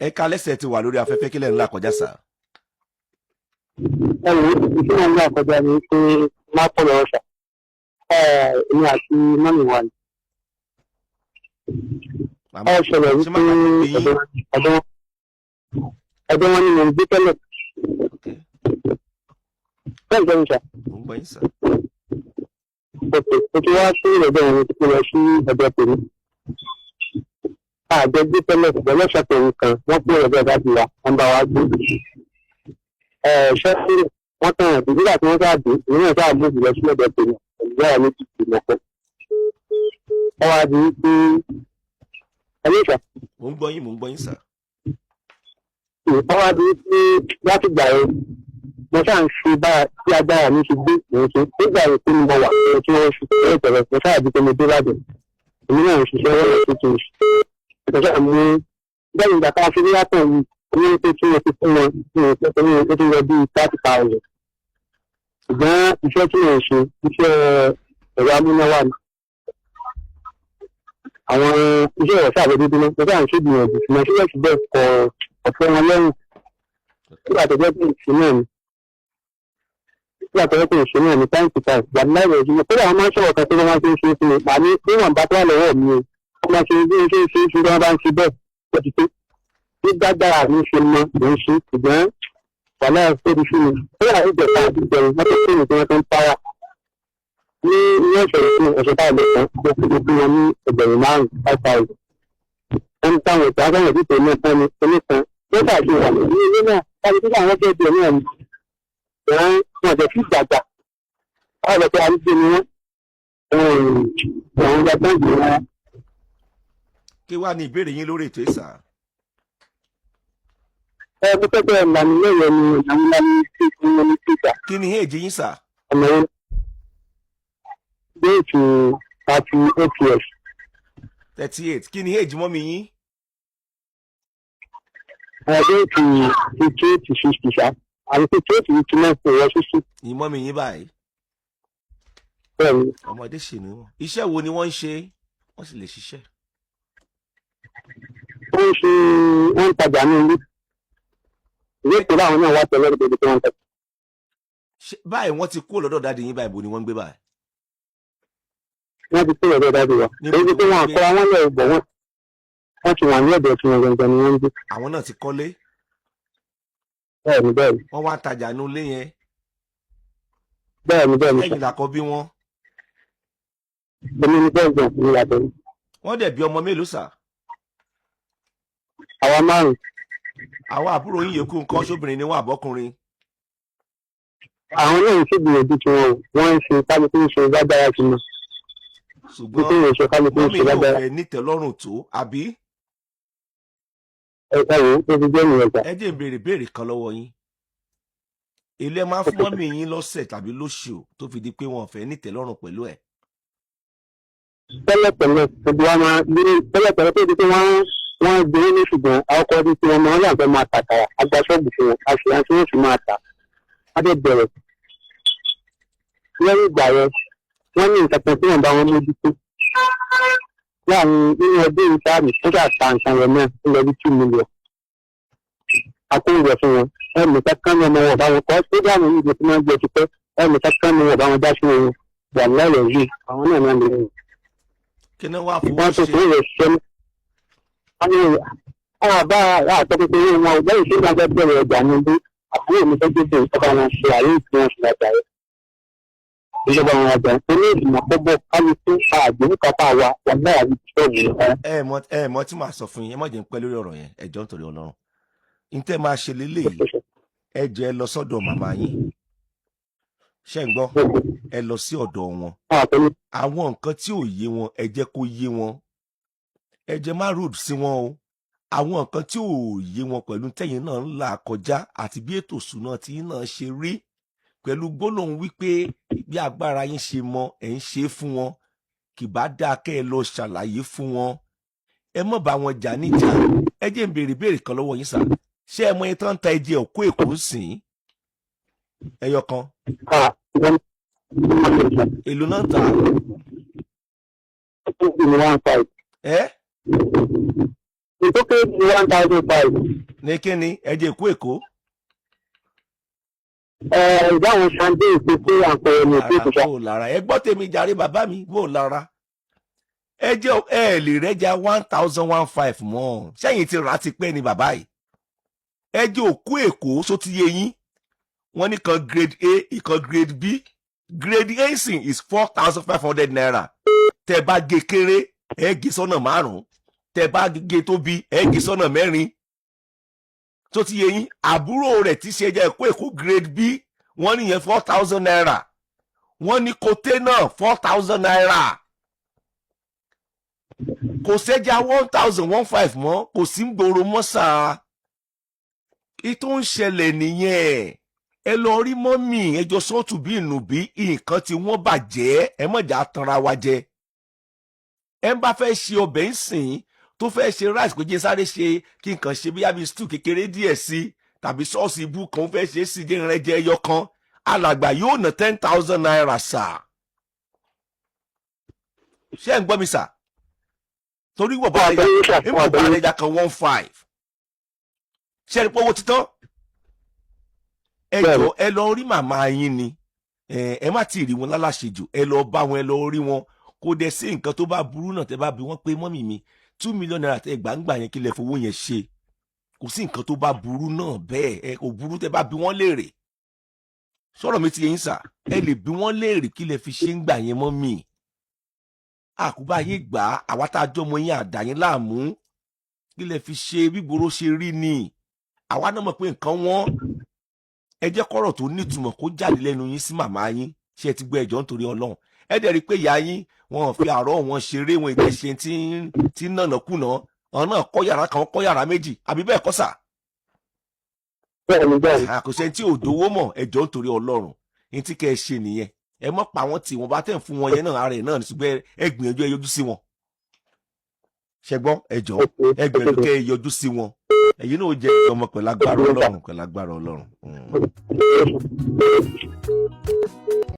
Ẹ̀ka lẹ́sẹ̀ ti wà lórí afẹ́fẹ́ kílẹ̀ ńlá kọjá sà. Ìṣúná ńlá kọjá ni pé má pọ̀ lọ́wọ́ sà. Èmi àti mọ́mì wa ni. Ṣẹlẹ̀ wípé ọ̀dọ́ wọn ni mo ń gbé tẹ́lẹ̀. Bẹ́ẹ̀ jẹ́ mi sà. Mo ń gbọ́ yín sà. Mo ti wá sí ìrọ̀jọ́ ìrìn tí mo lọ sí ọ̀dọ̀ tèmi. Àjọ gbé tẹ́lẹ̀ ṣùgbọ́n lọ́sọ̀ tèmi kan wọ́n pé ọ̀dọ̀ láti wà wọ́n bá wa gbé. Ṣẹ́fún wọ́n tàn án nígbà tí wọ́n sáà dé ìwé náà sáà mú ìlọ sí ọ̀dọ̀ tèmi pẹ̀lú ìyá mi ti tì lọ́pọ̀. Wọ́n wá di wípé ẹlẹ́sà. Mo ń gbọ́ yín sà. Wọ́n wá di wípé láti gbà yẹn mo sáà ń ṣe bára tí agbára mi ti gbé ìwọ̀n ṣe nígbà yẹn pé mo wà tí wọ́n ṣe ìtẹ̀rẹ̀ mo sáà di pé mo dé bàjẹ́ èmi náà ń ṣiṣẹ́ wọ́n lọ sí kí n ṣe. Ìtọ́jà mú bẹ́ẹ̀ nígbà tá a fi rí yàtọ̀ yìí ní pé tí wọ́n ti fún wọn ní ìpẹ́tẹ́ ní ó ti yọ bíi 30,000. Ṣùgbọ́n iṣẹ́ tí wọ́n ṣe iṣẹ́ ẹ̀rọ amúnáwá ni. Àwọn iṣẹ́ ẹ̀rọ sáà lójú dúró mo sáà ń ṣègbìyànjú ṣùgbọ́n síbẹ̀síbẹ̀ kọ ọ̀pọ̀ wọn lẹ́yìn nígbà tó jẹ́ pé ìṣe náà ni. Nígbà tó jẹ́ pé ìṣe náà ni time to time gbàdúrà láì rẹ̀ jùlọ kódà wọn máa ń sọ̀rọ̀ kan tó wọ́n máa ń ṣe fún mi àní bí wọ́n bá tó wà lọ́wọ́ mi o wọ́n máa ṣe bí ṣe ń ṣe tí wọ́n bá ń ṣe bẹ́ẹ̀ ó ti tó. Bí dágbára mi ṣe mọ mò ń ṣe ṣùgbọ́n wàhálà tóbi fún mi kódà ìjẹta àti ìjẹun mọ́tò fún mi tí wọ́n tó ń para. Ní ilé ìṣẹ̀lẹ̀ fún ọ̀sẹ̀ táwọn lè kàn mo fún wọn ní ẹgbẹ̀rún 5,000. Wọ́n ń táwọn ìta sọ̀rọ̀ títẹ̀ náà fún mi oníkan lọ́sà àti ìwà ní ilé náà káàdì tí àwọn ọjọ́ ìbí náà ni wọ́n jẹ́ sí ìgbàgbà wọ́n lọ pé àdúgbò ni wọ́n ń gbàgbọ́ ìgbìmọ̀ wọn. Kí wàá ní ìbéèrè yín lórí ètò ìsà? Mo fẹ́ bẹ́ẹ̀ ìlànà lẹ́yìn ni ìlànà tí mo ní sí ìgbà. Kí ni èjì yín sà? Ọmọ yẹn déètì 38 years. 38. Kí ni èjì mọ́mì yín? Déètì 58 to 60 ṣá. Àti 58 to 59 kò wọ 60. Ní mọ́mì yín báyìí? Bẹ́ẹ̀ni. Ọmọdé ṣì ni wọ́n. Iṣẹ́ wo ni wọ́n ń ṣe? Wọ́n sì lè ṣiṣẹ́. Wọ́n ń tajà ní ilé. Ìwé ìpínlẹ̀ àwọn náà wá tẹ̀lé ìdíje tí wọ́n ń tajà. Báyìí wọ́n ti kú lọ́dọ̀ dáàdi yín báyìí bò ni wọ́n ń gbé báyìí? Wọ́n ti kú lọ́dọ̀ dáàdi wa. Èyí tí wọ́n àkọ́ àwọn lẹ̀ bọ̀ wọ́n ti wà ní ọ̀dọ̀ tí wọ́n gangan ni wọ́n ń gbé. Àwọn náà ti kọ́lé? Bẹ́ẹ̀ni bẹ́ẹ̀ni. Wọ́n wá tajà ní ilé yẹn? Bẹ́ẹ̀ni bẹ́ẹ̀ni. Ẹ̀yin làkọ́ bí wọ́n? Èmi ni bẹ́ẹ̀ni ní ìyàtọ̀ yìí. Wọ́n dẹ̀ bí ọmọ mélòó sà? Àwa 5. Àwọn àbúrò yín yòókù nǹkan ṣóbìnrin ni wọ́n àbọ́kùnrin? Àwọn náà ń ṣègbìyànjú tí wọ́n ń ṣe kálukú ń ṣe lágbára sí wọn. Ṣùgbọ́n mọ́mí yóò fẹ́ nítẹ̀lọ́rùn tó àbí? Ẹ wò ó ti jẹ́ ìyẹn gbà. Ẹ jẹ́ ìbéèrè kan lọ́wọ́ yín. Ilé máa ń fún mọ́mí yín lọ́sẹ̀ tàbí lóṣù tó fi di pé wọn ò fẹ́ nítẹ̀lọ́rùn pẹ̀lú ẹ̀? Tẹ́lẹ̀tẹ́lẹ̀ gbogbo wa máa tẹ́lẹ̀tẹ́lẹ̀ tó di pé wọ́n gbé ní ṣùgbọ́n àwọn ọkọ̀ ọdún tí wọ́n máa ń yàgbẹ́ máa tàkàrà agbáṣọ́ọ̀bù fún wọn àṣìyàn tí wọ́n fi máa tà á dé bẹ̀rẹ̀. Lẹ́yìn ìgbà yẹn wọ́n ní nǹkan kan tí wọ́n bá wọn mójútó. Láàrin nínú ọdún ìsáàmì tó ṣáà ta nǹkan rẹ̀ náà ń lọ bí 2 million. Akóńjọ fún wọn ẹnì kankan ní ọmọ wọn bá wọn kọ́ sígáàmù yìí ló ti máa ń gbé tipẹ́ ẹnì kankan ní wọn bá wọn dá sí wọn wà láyọ̀ yìí àwọn náà máa ń lè rìn. Kí ni wọ́n á fowó Wọ́n tó ṣe? fún ìrẹ̀ ṣẹ́ àwọn àbá àtọ́ kékeré wọn lẹ́yìn tí wọ́n fẹ́ bẹ̀rẹ̀ ọjà ní ilé àbúrò mi fẹ́ gbé ìjọba wọn ṣe àyè tí wọ́n ṣe lájà rẹ̀. Ìjọba wọn àjà ní ìgbìmọ̀ pọ́bọ̀ kálukú àgbẹ̀ nípapá wa wà láyà ní ìṣọ́ọ̀bù. Ẹ mọ̀ tí màá sọ fún yín, ẹ má jẹ́ ń pẹ́ lórí ọ̀rọ̀ yẹn, ẹ jọ̀ọ́ nítorí Ọlọ́run. Ntẹ́ máa ṣe léléyìí, ẹ jẹ́ ẹ lọ sọ́dọ̀ màmá yín. Ṣé ń gbọ́? Ẹ lọ sí ọ̀dọ̀ wọn. Àwọn nǹkan tí ò yé wọn, ẹ jẹ́ kó yé wọn. Ẹ jẹ́ má rude sí wọn o. Àwọn nǹkan tí ò yé wọn pẹ̀lú tẹ́yìn náà ń là kọjá àti bí ètò ìṣúná tí yín náà ṣe rí pẹ̀lú gbólóhùn wípé bí agbára yín ṣe mọ ẹ̀ ń ṣe fún wọn, kì bá dáa kẹ́ ẹ lọ ṣàlàyé fún wọn. Ẹ má bá wọn jà níjà. Ẹ jẹ́ ń béèrè kan lọ́wọ́ yín sà. Ṣé ẹ mọ iye tán ń ta ẹjẹ òkú èkó ń sìn? Ẹyọ kan. Èlò náà ń tà. Ẹ́? tó kéré ní 1,500. ní kíni ẹ̀jẹ̀ èkó èkó. Ìdáhùn ṣàǹdé ìpèsè àpẹẹrẹ ní èkó ìkọ̀ṣà. bó lára ẹ gbọ́ tèmi jàre bàbá mi bó lára ẹjẹ́ ẹ lè rẹ́jà 1,105 mọ́ sẹ́yìn ti rà á ti pẹ́ ni bàbá yìí ẹjẹ́ òkú èkó só ti yé yín wọ́n ní kan grade A ìkan grade B grade A sìn is 4,500 naira tẹ́ bá gé kéré ẹ gé sọ́nà márùn-ún tẹ́ bá gé tóbi ẹ gé sọ́nà mẹ́rin tó ti yé yín àbúrò rẹ̀ tí ṣe ẹja ẹ̀kọ́ èkó grade B wọ́n níyẹn 4,000 naira wọ́n ní kòtẹ́ náà 4,000 naira kò sẹ́jà 1,105 mọ́ kò sí ń gbòòrò mọ́ sáà ìtò ń ṣẹlẹ̀ nìyẹn ẹ lọ rí mọ́mì ẹjọ́ sọ́ọ̀tù bí ìnù bí nǹkan tí wọ́n bàjẹ́ ẹ mọ̀jà tanra wa jẹ ẹ bá fẹ́ ṣe ọbẹ̀ ń sìn tó fẹ́ ṣe rice kò jẹ́ sáré ṣe kí nǹkan ṣe bí yàbí stew kékeré díẹ̀ sí tàbí sọ́ọ̀sì ibú kan fẹ́ ṣe sí jẹ́ ìrẹ́jẹ ẹyọ kan alàgbà yóò ná 10,000 naira sà ṣé ẹ̀ ń gbọ́ mi sà torí wọ̀ bá àlejò kan 1,500 ṣé ẹ rí pé owó títán ẹ jọ ẹ lọ rí màmá yín ni ẹ má tí ì rí wọn lálàṣejù ẹ lọ bá wọn ẹ lọ rí wọn kò dẹ̀ sí nǹkan tó bá burú náà tẹ́ bá bi wọ́n pé mọ́mì mi 2 million naira tẹ́ gbàǹgbà yẹn kí lẹ fowó yẹn ṣe kò sí nǹkan tó bá burú náà bẹ́ẹ̀ ẹ kò burú tẹ́ bá bi wọ́n léèrè sọ̀rọ̀ mi ti yẹn sà ẹ lè bi wọ́n léèrè kí lẹ fi ṣe ń gbà yẹn mọ́mì àkúbá yín gbà á àwa tá a jọ mọ yín àdá yín láàmú kí lẹ fi ṣe bígboro ṣe rí ni àwa náà mọ̀ pé nǹkan wọ́n ẹ jẹ́ kọ́rọ̀ tó nítumọ̀ kó jáde lẹ́nu yín sí màmá yín ṣé ẹ ti gbọ́ ẹjọ́ nítorí ọlọ́run ẹ dẹ̀ rí i pé ìyá yín wọn fi àárọ̀ wọn ṣeré wọn ìdẹ́ ṣe tí nànà kùnà ọ̀n náà kọ́ yàrá kan kọ́ yàrá méjì àbí bẹ́ẹ̀ kọ́ sà. àkọsẹ́ tí ò dówó mọ̀ ẹjọ́ nítorí ọlọ́run ní tí kẹ́ ẹ ṣe nìyẹn ẹ mọ̀ pa wọn tí wọn bá tẹ̀ fún wọn yẹn náà ara ẹ̀ náà ṣùgbọ́n ẹ gbìyànjú ẹ yọjú sí wọn. ṣẹgbọ́n ẹjọ́ ẹ gbìyànjú kẹ́ ẹ yọjú sí wọn ẹ̀yin náà jẹ́ ọmọ pẹ̀lú agbára ọlọ́run.